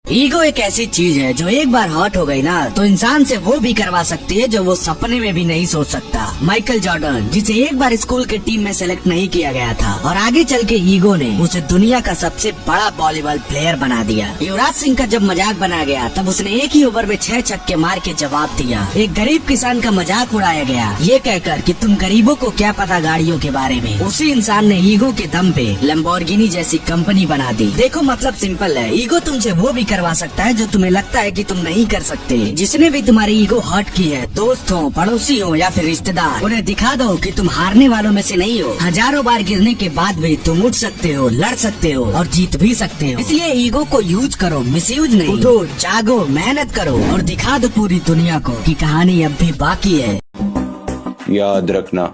Ego एक ऐसी चीज है जो एक बार हॉट हो गई ना तो इंसान से वो भी करवा सकती है जो वो सपने में भी नहीं सोच सकता। माइकल जॉर्डन, जिसे एक बार स्कूल के टीम में सेलेक्ट नहीं किया गया था और आगे चल के ईगो ने उसे दुनिया का सबसे बड़ा वॉलीबॉल प्लेयर बना दिया। युवराज सिंह का जब मजाक बना गया तब उसने एक ही ओवर में 6 छक्के मार के जवाब दिया। एक गरीब किसान का मजाक उड़ाया गया ये कहकर कि तुम गरीबों को क्या पता गाड़ियों के बारे में। उसी इंसान ने ईगो के दम पे लैम्बोर्गिनी जैसी कंपनी बना दी। देखो मतलब सिंपल है, ईगो तुमसे वो भी करवा सकता है जो तुम्हें लगता है कि तुम नहीं कर सकते। जिसने भी तुम्हारी ईगो हर्ट की है, दोस्त हो, पड़ोसी हो या फिर रिश्तेदार, उन्हें दिखा दो कि तुम हारने वालों में से नहीं हो। हजारों बार गिरने के बाद भी तुम उठ सकते हो, लड़ सकते हो और जीत भी सकते हो। इसलिए ईगो को यूज करो, मिसयूज नहीं। उठो, जागो, मेहनत करो और दिखा दो पूरी दुनिया को कि कहानी अब भी बाकी है। याद रखना,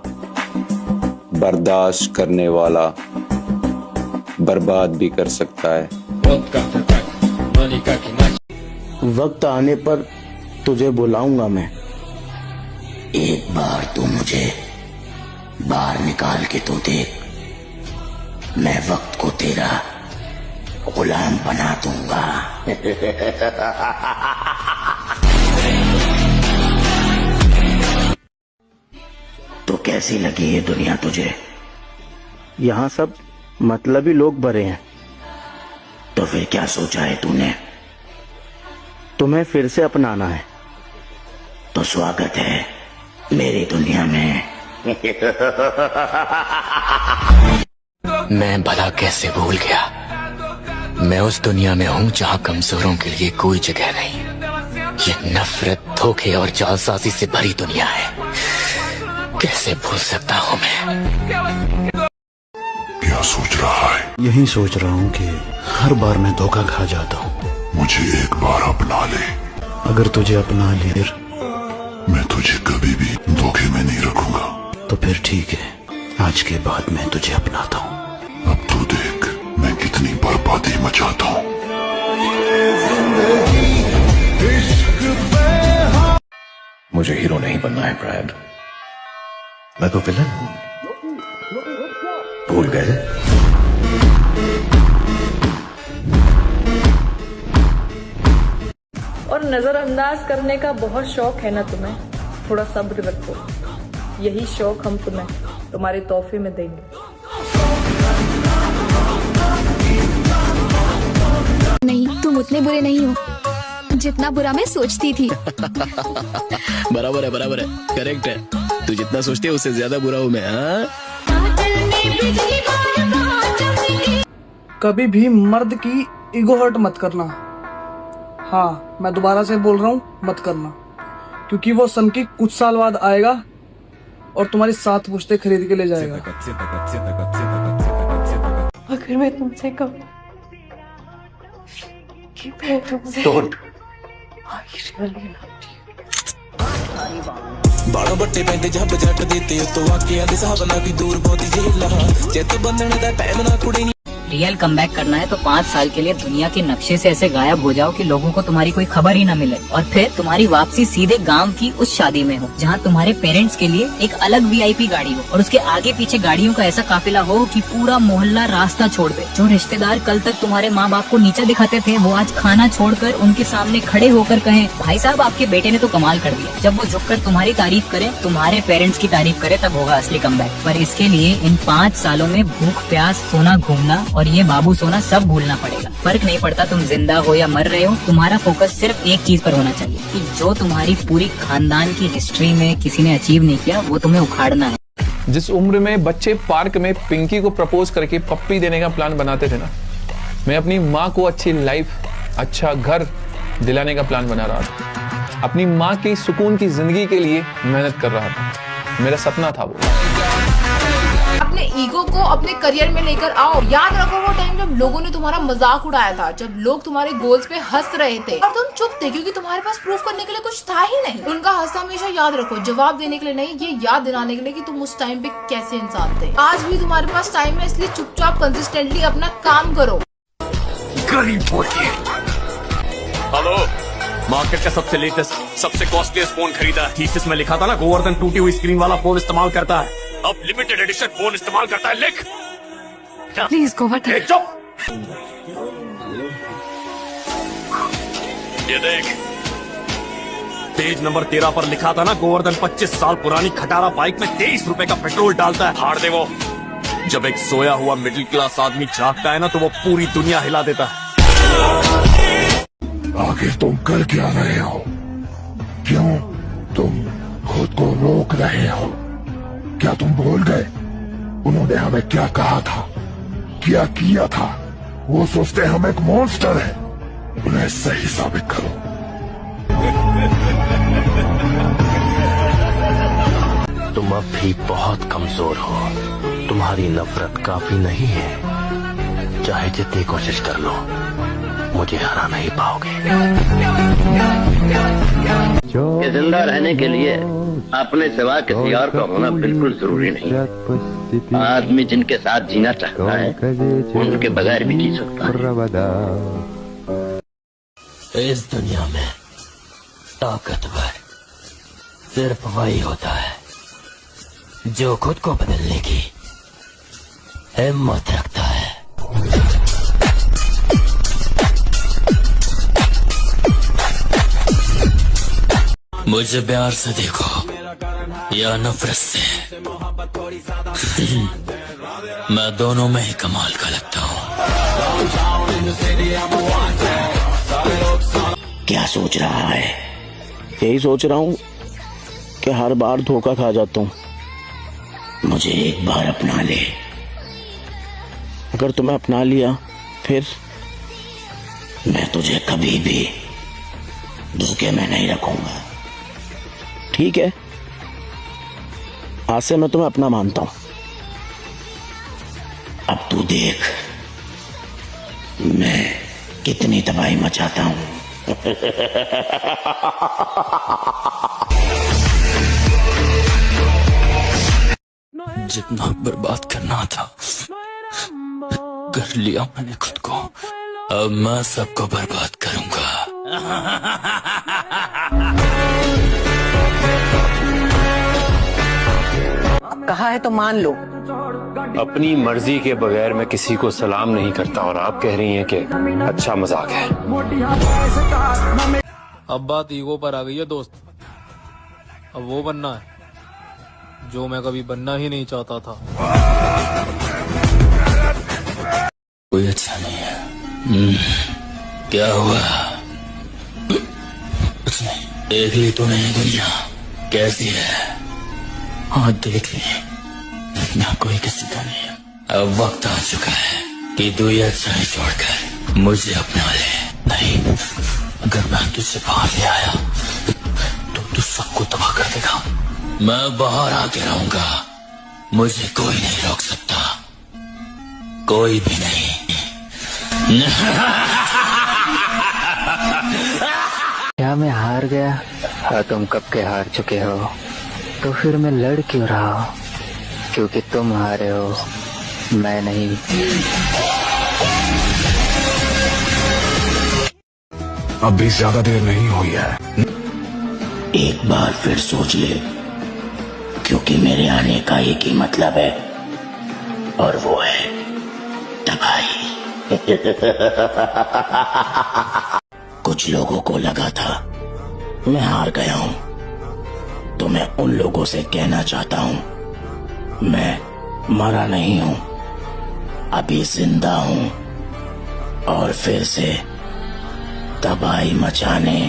बर्दाश्त करने वाला बर्बाद भी कर सकता है। वक्त आने पर तुझे बुलाऊंगा मैं। एक बार तू मुझे बाहर निकाल के तो देख, मैं वक्त को तेरा गुलाम बना दूंगा। तो कैसी लगी ये दुनिया तुझे? यहाँ सब मतलबी लोग भरे हैं। तो फिर क्या सोचा है तूने? तुम्हें फिर से अपनाना है। तो स्वागत है मेरी दुनिया में। मैं भला कैसे भूल गया, मैं उस दुनिया में हूँ जहाँ कमजोरों के लिए कोई जगह नहीं। ये नफरत, धोखे और जालसाजी से भरी दुनिया है। कैसे भूल सकता हूँ मैं? क्या सोच रहा है? यही सोच रहा हूँ कि हर बार मैं धोखा खा जाता हूँ। मुझे एक बार अपना ले। अगर तुझे अपना ले फिर मैं तुझे कभी भी धोखे में नहीं रखूंगा। तो फिर ठीक है, आज के बाद मैं तुझे अपनाता हूँ। अब तू देख मैं कितनी बर्बादी मचाता हूँ। मुझे हीरो नहीं बनना है ब्रैड, मैं तो विलन हूँ। भूल गए? और नजरअंदाज करने का बहुत शौक है ना तुम्हें? थोड़ा सब्र रखो, यही शौक हम तुम्हें तुम्हारे तोहफे में देंगे। नहीं, तुम उतने बुरे नहीं हो जितना बुरा मैं सोचती थी। बराबर है, करेक्ट है। तू जितना सोचती है उससे ज्यादा बुरा हूँ मैं। कभी भी मर्द की ईगो हर्ट मत करना। हाँ, मैं दोबारा से बोल रहा हूँ, मत करना, क्योंकि वो सन की कुछ साल बाद आएगा और तुम्हारी 7 पुश्ते खरीद के ले जाएगा। अगर मैं तुमसे कहूँ कि मैं तुमसे बालों बट्टे पैंदे जब जट देते तो वाकया दे साहब ना की दूर बहुत जेल चित बंधने दा टाइम ना कुड़ी। रियल कमबैक करना है तो 5 साल के लिए दुनिया के नक्शे से ऐसे गायब हो जाओ कि लोगों को तुम्हारी कोई खबर ही न मिले, और फिर तुम्हारी वापसी सीधे गांव की उस शादी में हो जहां तुम्हारे पेरेंट्स के लिए एक अलग VIP गाड़ी हो और उसके आगे पीछे गाड़ियों का ऐसा काफिला हो कि पूरा मोहल्ला रास्ता छोड़ दे। जो रिश्तेदार कल तक तुम्हारे माँ बाप को नीचा दिखाते थे वो आज खाना छोड़कर उनके सामने खड़े होकर कहें, भाई साहब आपके बेटे ने तो कमाल कर दिया। जब वो झुककर तुम्हारी तारीफ करे, तुम्हारे पेरेंट्स की तारीफ करे, तब होगा असली कमबैक। पर इसके लिए इन 5 सालों में भूख, प्यास, सोना, घूमना और ये बाबू सोना सब भूलना पड़ेगा। फर्क नहीं पड़ता तुम जिंदा हो या मर रहे हो, तुम्हारा फोकस सिर्फ एक चीज पर होना चाहिए कि जो तुम्हारी पूरी खानदान की हिस्ट्री में किसी ने अचीव नहीं किया वो तुम्हें उखाड़ना है। जिस उम्र में बच्चे पार्क में पिंकी को प्रपोज करके पप्पी देने का प्लान बनाते थे ना, मैं अपनी माँ को अच्छी लाइफ, अच्छा घर दिलाने का प्लान बना रहा था। अपनी माँ की सुकून की जिंदगी के लिए मेहनत कर रहा था। मेरा सपना था वो। अपने ईगो को अपने करियर में लेकर आओ। याद रखो वो टाइम जब लोगों ने तुम्हारा मजाक उड़ाया था, जब लोग तुम्हारे गोल्स पे हंस रहे थे और तुम चुप थे क्योंकि तुम्हारे पास प्रूफ करने के लिए कुछ था ही नहीं। उनका हंस हमेशा याद रखो, जवाब देने के लिए नहीं, ये याद दिलाने के लिए कि तुम उस टाइम पे कैसे इंसान थे। आज भी तुम्हारे पास टाइम है, इसलिए चुपचाप कंसिस्टेंटली अपना काम करो। हेलो, मार्केट का सबसे लेटेस्ट, सबसे कॉस्टलीस्ट फोन खरीदा। थीसिस में लिखा था ना, गोवर्धन टूटी हुई स्क्रीन वाला फोन इस्तेमाल करता है, अब लिमिटेड एडिशन फोन इस्तेमाल करता है। लिख प्लीज गोवर्धन। चुप। ये देख, पेज नंबर 13 पर लिखा था ना, गोवर्धन 25 साल पुरानी खटारा बाइक में 23 रुपए का पेट्रोल डालता है। फाड़ दे वो। जब एक सोया हुआ मिडिल क्लास आदमी जागता है ना, तो वो पूरी दुनिया हिला देता है। आखिर तुम कर क्या रहे हो? क्यों तुम खुद को रोक रहे हो? क्या तुम भूल गए उन्होंने हमें क्या कहा था, क्या किया था? वो सोचते हम एक मॉन्स्टर है। उन्हें सही साबित करो। तुम अब भी बहुत कमजोर हो। तुम्हारी नफरत काफी नहीं है। चाहे जितनी कोशिश कर लो, मुझे हरा नहीं पाओगे। जिंदा रहने के लिए अपने सिवा किसी और का होना बिल्कुल जरूरी नहीं। आदमी जिनके साथ जीना चाहता है, उनके बगैर भी जी सकता है। इस दुनिया में ताकतवर सिर्फ वही होता है जो खुद को बदलने की हिम्मत रखता है। मुझे प्यार से देखो या नफरत से, मैं दोनों में ही कमाल का लगता हूँ। क्या सोच रहा है? यही सोच रहा हूँ कि हर बार धोखा खा जाता हूँ। मुझे एक बार अपना ले। अगर तुम्हें अपना लिया फिर? मैं तुझे कभी भी धोखे में नहीं रखूंगा। ठीक है, आज से मैं तुम्हें अपना मानता हूँ। अब तू देख मैं कितनी तबाही मचाता हूँ। जितना बर्बाद करना था कर लिया मैंने खुद को। अब मैं सबको बर्बाद करूंगा। कहा है तो मान लो। अपनी मर्जी के बगैर मैं किसी को सलाम नहीं करता, और आप कह रही हैं कि अच्छा मजाक है। अब बात ईगो पर आ गई है दोस्त। अब वो बनना है जो मैं कभी बनना ही नहीं चाहता था। कोई अच्छा नहीं है। क्या हुआ? कुछ नहीं। देख ली तो नहीं दुनिया कैसी है? हाँ देख ली। ना कोई किसी का नहीं है। अब वक्त आ चुका है कि तू ये अच्छा ही छोड़कर मुझे अपना ले। नहीं, अगर मैं तुझसे बाहर ले आया तो तू सबको तबाह कर देगा। मैं बाहर आके रहूंगा। मुझे कोई नहीं रोक सकता, कोई भी नहीं। क्या मैं हार गया? हाँ, तुम कब के हार चुके हो। तो फिर मैं लड़ क्यों रहा हूँ? क्योंकि तुम हारे हो, मैं नहीं। अब भी ज्यादा देर नहीं हुई है। एक बार फिर सोच ले, क्योंकि मेरे आने का एक ही मतलब है, और वो है तबाही। कुछ लोगों को लगा था मैं हार गया हूं, तो मैं उन लोगों से कहना चाहता हूं मैं मरा नहीं हूं, अभी जिंदा हूं और फिर से तबाही मचाने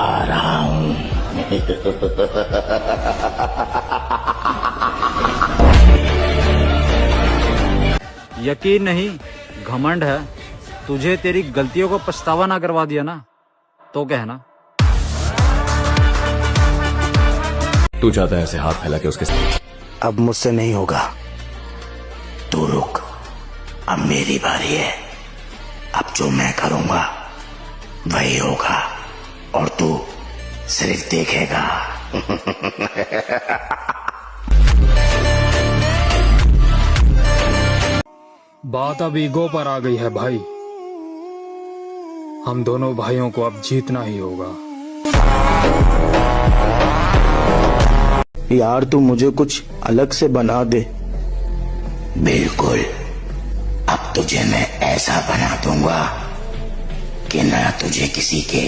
आ रहा हूं। यकीन नहीं, घमंड है तुझे। तेरी गलतियों को पछतावा ना करवा दिया ना तो कहना। तू चाहता है ऐसे हाथ फैला के उसके साथ? अब मुझसे नहीं होगा। तू रुक, अब मेरी बारी है। अब जो मैं करूंगा वही होगा और तू सिर्फ देखेगा। बात अब ईगो पर आ गई है भाई। हम दोनों भाइयों को अब जीतना ही होगा। यार तू मुझे कुछ अलग से बना दे। बिल्कुल, अब तुझे मैं ऐसा बना दूंगा कि न तुझे किसी के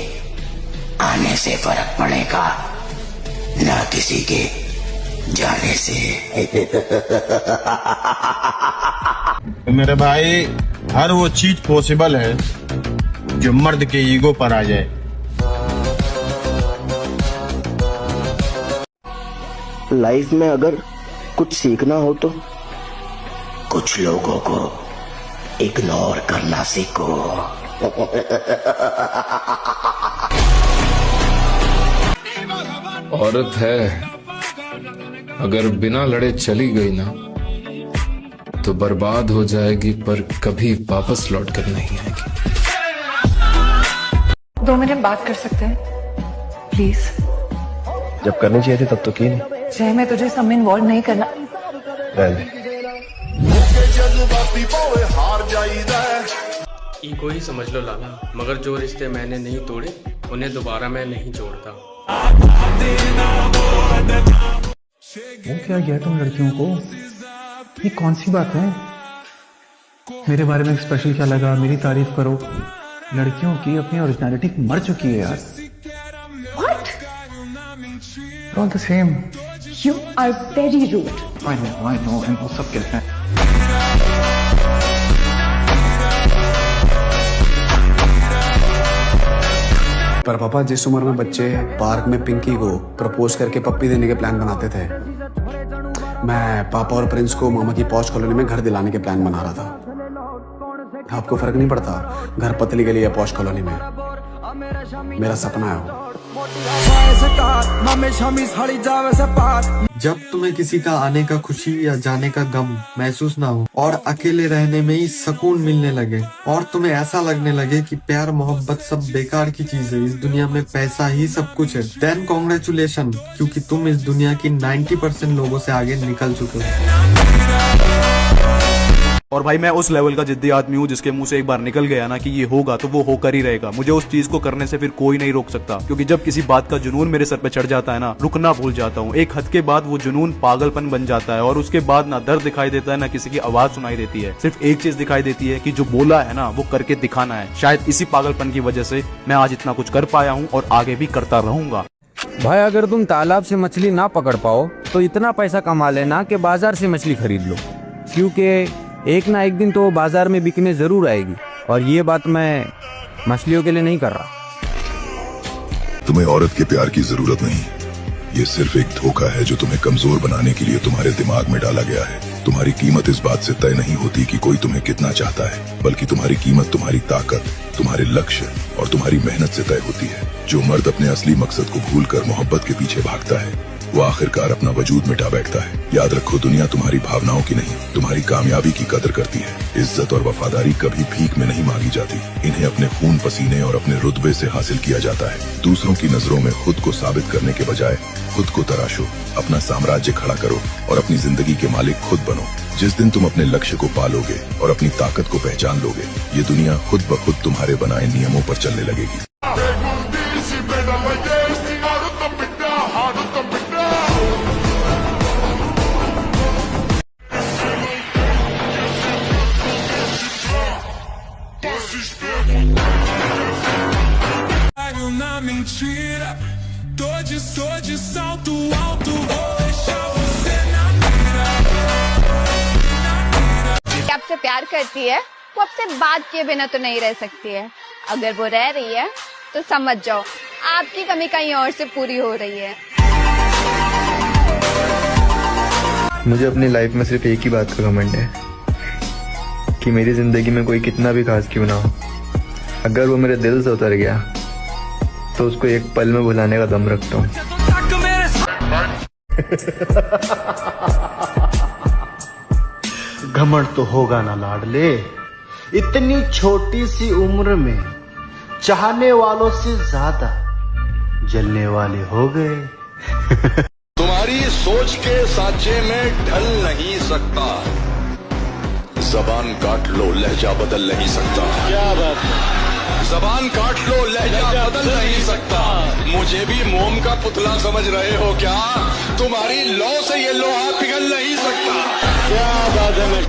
आने से फर्क पड़ेगा न किसी के जाने से। मेरे भाई, हर वो चीज पॉसिबल है जो मर्द के ईगो पर आ जाए। लाइफ में अगर कुछ सीखना हो तो कुछ लोगों को इग्नोर करना सीखो। औरत है, अगर बिना लड़े चली गई ना तो बर्बाद हो जाएगी, पर कभी वापस लौट कर नहीं आएगी। 2 मिनट बात कर सकते हैं प्लीज? जब करनी चाहिए थी तब तो की नहीं। जय, मैं तुझे सब में इन्वॉल्व नहीं करना। ईगो ही समझ लो लाला, मगर जो रिश्ते मैंने नहीं तोड़े उन्हें दोबारा मैं नहीं जोड़ता। वो क्या किया तुम लड़कियों को? ये कौन सी बात है? मेरे बारे में स्पेशल क्या लगा? मेरी तारीफ करो। लड़कियों की अपनी ओरिजिनलिटी मर चुकी है यार। What? All the same. You are very rude. I know, वो सब कहते हैं। पर पापा, जिस उम्र में बच्चे पार्क में पिंकी को प्रपोज करके पप्पी देने के प्लान बनाते थे, मैं पापा और प्रिंस को मामा की पॉश कॉलोनी में घर दिलाने के प्लान बना रहा था। आपको फर्क नहीं पड़ता घर पतली गली या पॉश कॉलोनी में? मेरा सपना है वो। जब तुम्हें किसी का आने का खुशी या जाने का गम महसूस ना हो और अकेले रहने में ही सुकून मिलने लगे और तुम्हें ऐसा लगने लगे कि प्यार मोहब्बत सब बेकार की चीज है, इस दुनिया में पैसा ही सब कुछ है, देन कॉन्ग्रेचुलेशन, क्योंकि तुम इस दुनिया की 90% लोगों से आगे निकल चुके हो। और भाई, मैं उस लेवल का जिद्दी आदमी हूँ जिसके मुंह से एक बार निकल गया ना कि ये होगा तो वो होकर ही रहेगा। मुझे उस चीज को करने से फिर कोई नहीं रोक सकता, क्योंकि जब किसी बात का जुनून मेरे सर पे चढ़ जाता है ना, रुकना भूल जाता हूँ। एक हद के बाद वो जुनून पागलपन बन जाता है और उसके बाद ना दर्द दिखाई देता है ना किसी की आवाज सुनाई देती है। सिर्फ एक चीज दिखाई देती है कि जो बोला है ना वो करके दिखाना है। शायद इसी पागलपन की वजह से मैं आज इतना कुछ कर पाया हूँ और आगे भी करता रहूंगा। भाई, अगर तुम तालाब से मछली ना पकड़ पाओ तो इतना पैसा कमा लेना कि बाजार से मछली खरीद लो, क्योंकि एक ना एक दिन तो बाजार में बिकने जरूर आएगी। और ये बात मैं मछलियों के लिए नहीं कर रहा। तुम्हें औरत के प्यार की जरूरत नहीं, ये सिर्फ एक धोखा है जो तुम्हें कमजोर बनाने के लिए तुम्हारे दिमाग में डाला गया है। तुम्हारी कीमत इस बात से तय नहीं होती कि कोई तुम्हें कितना चाहता है, बल्कि तुम्हारी कीमत तुम्हारी ताकत, तुम्हारे लक्ष्य और तुम्हारी मेहनत से तय होती है। जो मर्द अपने असली मकसद को भूलकर मोहब्बत के पीछे भागता है वो आखिरकार अपना वजूद मिटा बैठता है। याद रखो, दुनिया तुम्हारी भावनाओं की नहीं, तुम्हारी कामयाबी की कदर करती है। इज्जत और वफादारी कभी भीख में नहीं मांगी जाती, इन्हें अपने खून पसीने और अपने रुतबे से हासिल किया जाता है। दूसरों की नजरों में खुद को साबित करने के बजाय खुद को तराशो, अपना साम्राज्य खड़ा करो और अपनी जिंदगी के मालिक खुद बनो। जिस दिन तुम अपने लक्ष्य को पालोगे और अपनी ताकत को पहचान लोगे, ये दुनिया खुद ब खुद तुम्हारे बनाए नियमों पर चलने लगेगी। आपसे प्यार करती है वो आपसे बात किए बिना तो नहीं रह सकती है। अगर वो रह रही है तो समझ जाओ आपकी कमी कहीं और से पूरी हो रही है। मुझे अपनी लाइफ में सिर्फ एक ही बात का घमंड है कि मेरी जिंदगी में कोई कितना भी खास क्यों ना हो, अगर वो मेरे दिल से उतर गया तो उसको एक पल में भुलाने का दम रखता हूँ। घमंड तो होगा ना लाडले, इतनी छोटी सी उम्र में चाहने वालों से ज्यादा जलने वाले हो गए। तुम्हारी सोच के सांचे में ढल नहीं सकता, जबान काट लो लहजा बदल नहीं सकता। क्या बात है? जबान काट लो लहजा बदल नहीं सकता। मुझे भी मोम का पुतला समझ रहे हो क्या? तुम्हारी लौ से ये लोहा पिघल नहीं सकता। क्या बात है?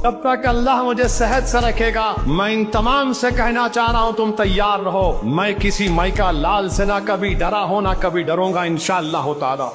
तब तक अल्लाह मुझे सेहत से रखेगा। मैं इन तमाम से कहना चाह रहा हूँ, तुम तैयार रहो। मैं किसी माइका लाल से ना कभी डरा हूँ ना कभी डरूंगा इंशाअल्लाह ताला।